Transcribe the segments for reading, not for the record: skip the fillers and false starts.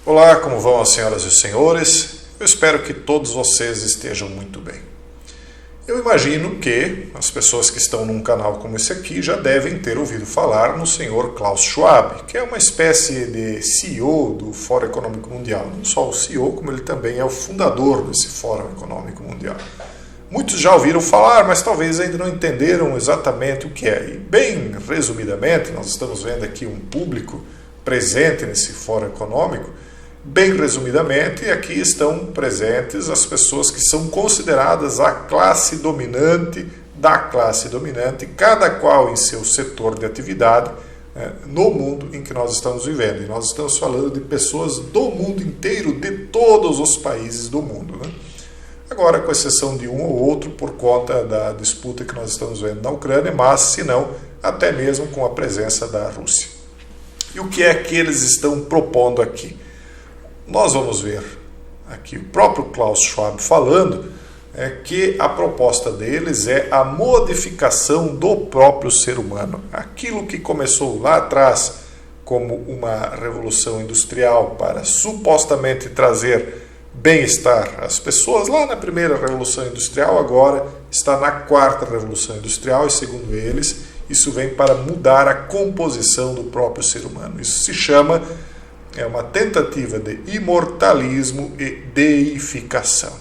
Olá, como vão as senhoras e os senhores? Eu espero que todos vocês estejam muito bem. Eu imagino que as pessoas que estão num canal como esse aqui já devem ter ouvido falar no senhor Klaus Schwab, que é uma espécie de CEO do Fórum Econômico Mundial. Não só o CEO, como ele também é o fundador desse Fórum Econômico Mundial. Muitos já ouviram falar, mas talvez ainda não entenderam exatamente o que é. E bem resumidamente, nós estamos vendo aqui um público presente nesse Fórum Econômico. Bem resumidamente, aqui estão presentes as pessoas que são consideradas a classe dominante da classe dominante, cada qual em seu setor de atividade, no mundo em que nós estamos vivendo. E nós estamos falando de pessoas do mundo inteiro, de todos os países do mundo, né? Agora, com exceção de um ou outro, por conta da disputa que nós estamos vendo na Ucrânia, mas, se não, até mesmo com a presença da Rússia. E o que é que eles estão propondo aqui? Nós vamos ver aqui o próprio Klaus Schwab falando que a proposta deles é a modificação do próprio ser humano. Aquilo que começou lá atrás como uma revolução industrial para supostamente trazer bem-estar às pessoas, lá na primeira revolução industrial, agora está na quarta revolução industrial e, segundo eles, isso vem para mudar a composição do próprio ser humano. Isso se chama uma tentativa de imortalismo e deificação.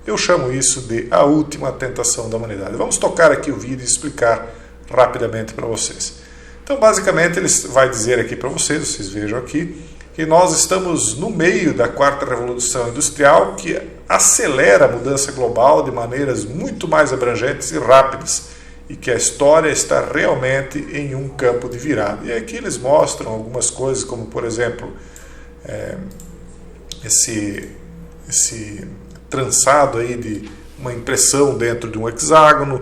Eu chamo isso de a última tentação da humanidade. Vamos tocar aqui o vídeo e explicar rapidamente para vocês. Então, basicamente, ele vai dizer aqui para vocês vejam aqui, que nós estamos no meio da quarta revolução industrial, que acelera a mudança global de maneiras muito mais abrangentes e rápidas, e que a história está realmente em um campo de virada. E aqui eles mostram algumas coisas, como, por exemplo, esse trançado aí de uma impressão dentro de um hexágono,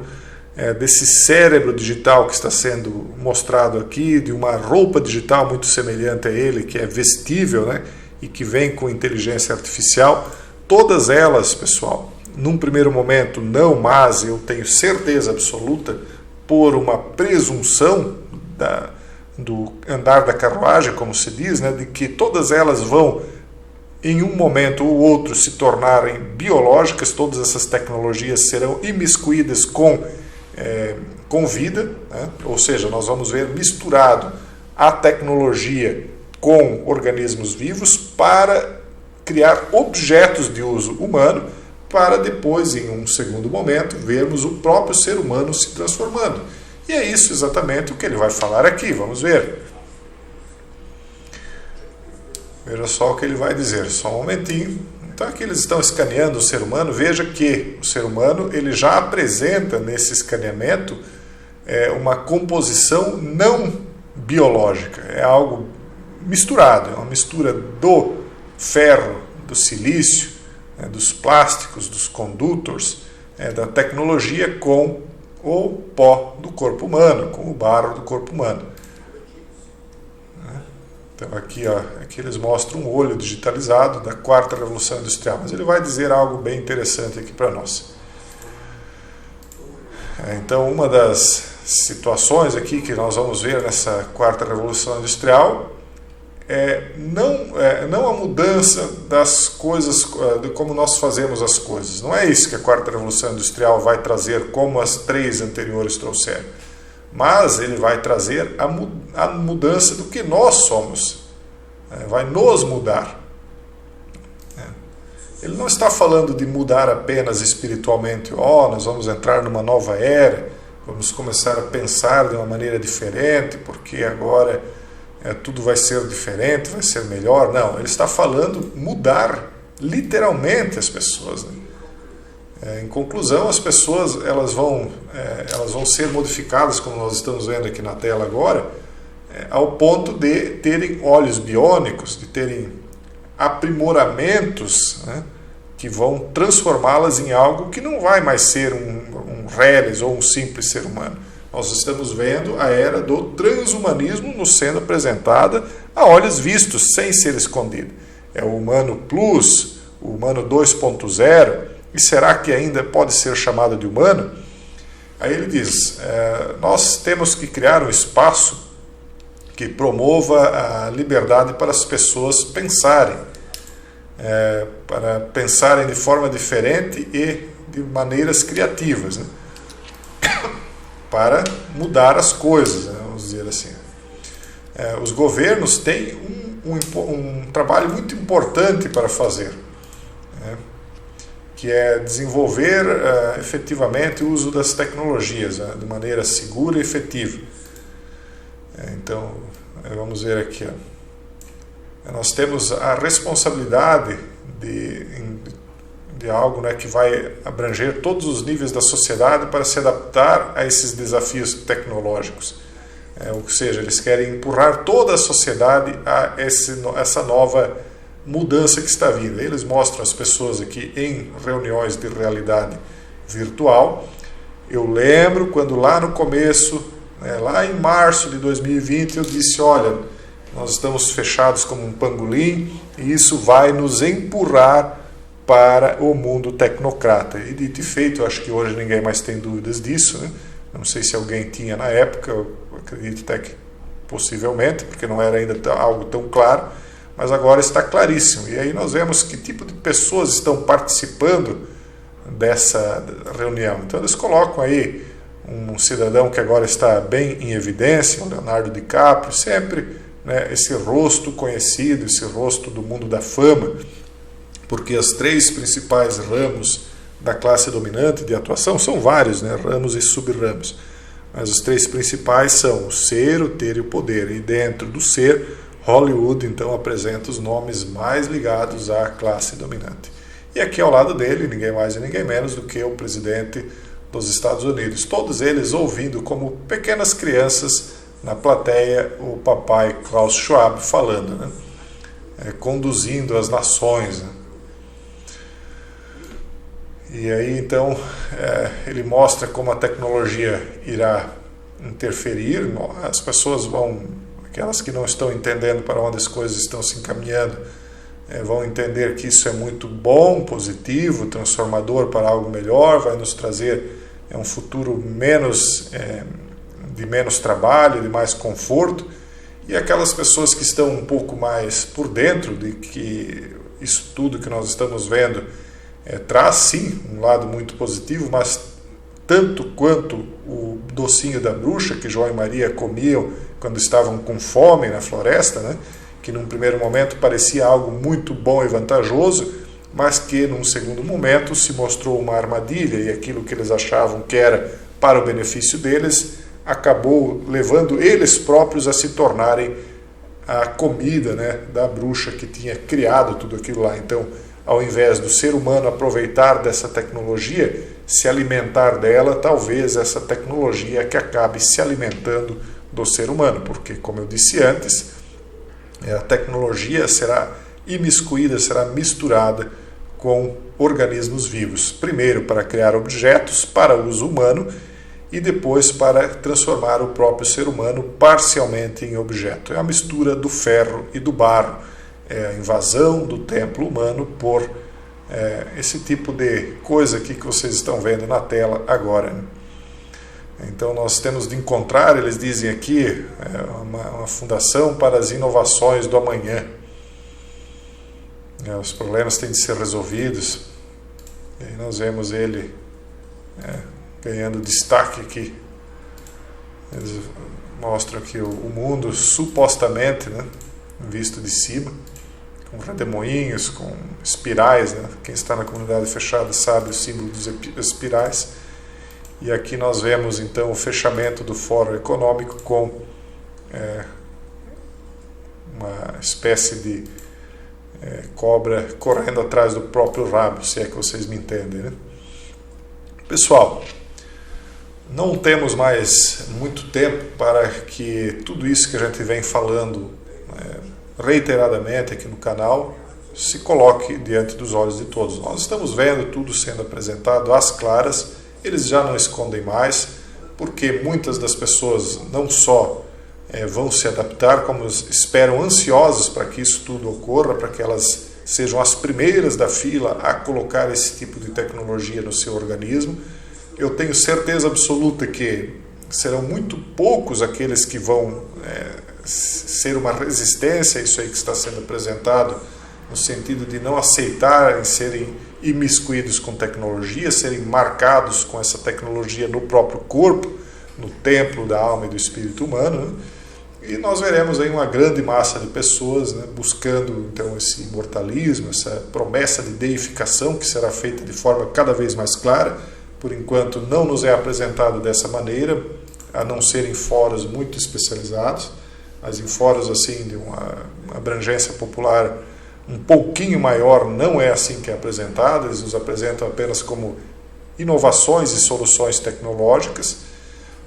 desse cérebro digital que está sendo mostrado aqui, de uma roupa digital muito semelhante a ele, que é vestível, né, e que vem com inteligência artificial. Todas elas, pessoal, num primeiro momento não, mas eu tenho certeza absoluta, por uma presunção do andar da carruagem, como se diz, né, de que todas elas vão, em um momento ou outro, se tornarem biológicas. Todas essas tecnologias serão imiscuídas com vida, né? Ou seja, nós vamos ver misturado a tecnologia com organismos vivos para criar objetos de uso humano, para depois, em um segundo momento, vermos o próprio ser humano se transformando. E é isso exatamente o que ele vai falar aqui. Vamos ver. Veja só o que ele vai dizer. Só um momentinho. Então aqui eles estão escaneando o ser humano. Veja que o ser humano ele já apresenta nesse escaneamento uma composição não biológica. É algo misturado. É uma mistura do ferro, do silício, dos plásticos, dos condutores, da tecnologia com o pó do corpo humano, com o barro do corpo humano. Então aqui eles mostram um olho digitalizado da quarta revolução industrial, mas ele vai dizer algo bem interessante aqui para nós. Então uma das situações aqui que nós vamos ver nessa quarta revolução industrial não a mudança das coisas, de como nós fazemos as coisas. Não é isso que a quarta revolução industrial vai trazer, como as três anteriores trouxeram. Mas ele vai trazer a mudança do que nós somos. Vai nos mudar. Ele não está falando de mudar apenas espiritualmente. Nós vamos entrar numa nova era, vamos começar a pensar de uma maneira diferente, porque agora tudo vai ser diferente, vai ser melhor. Não, ele está falando mudar literalmente as pessoas, né? Em conclusão, as pessoas elas vão ser modificadas, como nós estamos vendo aqui na tela agora, ao ponto de terem olhos biônicos, de terem aprimoramentos, né, que vão transformá-las em algo que não vai mais ser um reles ou um simples ser humano. Nós estamos vendo a era do transhumanismo nos sendo apresentada a olhos vistos, sem ser escondida. É o humano plus, o humano 2.0, e será que ainda pode ser chamado de humano? Aí ele diz, nós temos que criar um espaço que promova a liberdade para as pessoas pensarem. para pensarem de forma diferente e de maneiras criativas, né? Para mudar as coisas, né? Vamos dizer assim. Os governos têm um trabalho muito importante para fazer, né? Que é desenvolver efetivamente o uso das tecnologias, né? De maneira segura e efetiva. Então, vamos ver aqui, nós temos a responsabilidade de algo, né, que vai abranger todos os níveis da sociedade para se adaptar a esses desafios tecnológicos. Ou seja, eles querem empurrar toda a sociedade a essa nova mudança que está vindo. Eles mostram as pessoas aqui em reuniões de realidade virtual. Eu lembro quando lá no começo, lá em março de 2020, eu disse, olha, nós estamos fechados como um pangolim e isso vai nos empurrar para o mundo tecnocrata. E dito e feito, eu acho que hoje ninguém mais tem dúvidas disso, né? Não sei se alguém tinha na época, eu acredito até que possivelmente, porque não era ainda algo tão claro, mas agora está claríssimo. E aí nós vemos que tipo de pessoas estão participando dessa reunião. Então eles colocam aí um cidadão que agora está bem em evidência, o Leonardo DiCaprio, sempre, né, esse rosto conhecido, esse rosto do mundo da fama, porque os três principais ramos da classe dominante de atuação são vários, né, ramos e sub-ramos, mas os três principais são o ser, o ter e o poder, e dentro do ser, Hollywood então apresenta os nomes mais ligados à classe dominante. E aqui ao lado dele, ninguém mais e ninguém menos do que o presidente dos Estados Unidos, todos eles ouvindo como pequenas crianças na plateia o papai Klaus Schwab falando, né, conduzindo as nações, né. E aí, então, ele mostra como a tecnologia irá interferir, as pessoas aquelas que não estão entendendo para onde as coisas estão se encaminhando, vão entender que isso é muito bom, positivo, transformador para algo melhor, vai nos trazer um futuro de menos trabalho, de mais conforto, e aquelas pessoas que estão um pouco mais por dentro de que isso tudo que nós estamos vendo traz sim um lado muito positivo, mas tanto quanto o docinho da bruxa que João e Maria comiam quando estavam com fome na floresta, né, que num primeiro momento parecia algo muito bom e vantajoso, mas que num segundo momento se mostrou uma armadilha, e aquilo que eles achavam que era para o benefício deles acabou levando eles próprios a se tornarem a comida, né, da bruxa que tinha criado tudo aquilo lá. Então, ao invés do ser humano aproveitar dessa tecnologia, se alimentar dela, talvez essa tecnologia que acabe se alimentando do ser humano, porque, como eu disse antes, a tecnologia será imiscuída, será misturada com organismos vivos, primeiro para criar objetos para uso humano e depois para transformar o próprio ser humano parcialmente em objeto. É a mistura do ferro e do barro, é a invasão do templo humano por esse tipo de coisa aqui que vocês estão vendo na tela agora, né? Então nós temos de encontrar, eles dizem aqui, uma fundação para as inovações do amanhã. Os problemas têm de ser resolvidos. E aí nós vemos ele ganhando destaque aqui. Eles mostram aqui o mundo supostamente, né, visto de cima, com redemoinhos, com espirais, né? Quem está na comunidade fechada sabe o símbolo dos espirais. E aqui nós vemos então o fechamento do Fórum Econômico com uma espécie de cobra correndo atrás do próprio rabo, se é que vocês me entendem, né? Pessoal, não temos mais muito tempo para que tudo isso que a gente vem falando reiteradamente aqui no canal se coloque diante dos olhos de todos. Nós estamos vendo tudo sendo apresentado às claras, eles já não escondem mais, porque muitas das pessoas não só vão se adaptar, como esperam ansiosas para que isso tudo ocorra, para que elas sejam as primeiras da fila a colocar esse tipo de tecnologia no seu organismo. Eu tenho certeza absoluta que serão muito poucos aqueles que vão ser uma resistência a isso aí que está sendo apresentado no sentido de não aceitarem serem imiscuídos com tecnologia, serem marcados com essa tecnologia no próprio corpo, no templo da alma e do espírito humano, né? E nós veremos aí uma grande massa de pessoas, né, buscando então esse imortalismo, essa promessa de deificação que será feita de forma cada vez mais clara. Por enquanto não nos é apresentado dessa maneira, a não ser em fóruns muito especializados, mas em fóruns assim de uma abrangência popular um pouquinho maior não é assim que é apresentado. Eles nos apresentam apenas como inovações e soluções tecnológicas,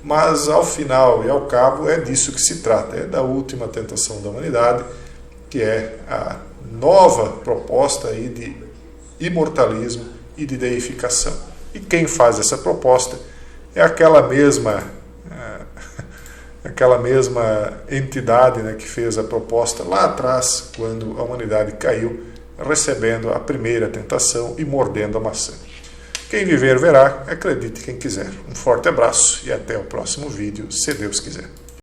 mas ao final e ao cabo é disso que se trata, é da última tentação da humanidade, que é a nova proposta aí de imortalismo e de deificação. E quem faz essa proposta é aquela mesma entidade, né, que fez a proposta lá atrás, quando a humanidade caiu, recebendo a primeira tentação e mordendo a maçã. Quem viver verá, acredite quem quiser. Um forte abraço e até o próximo vídeo, se Deus quiser.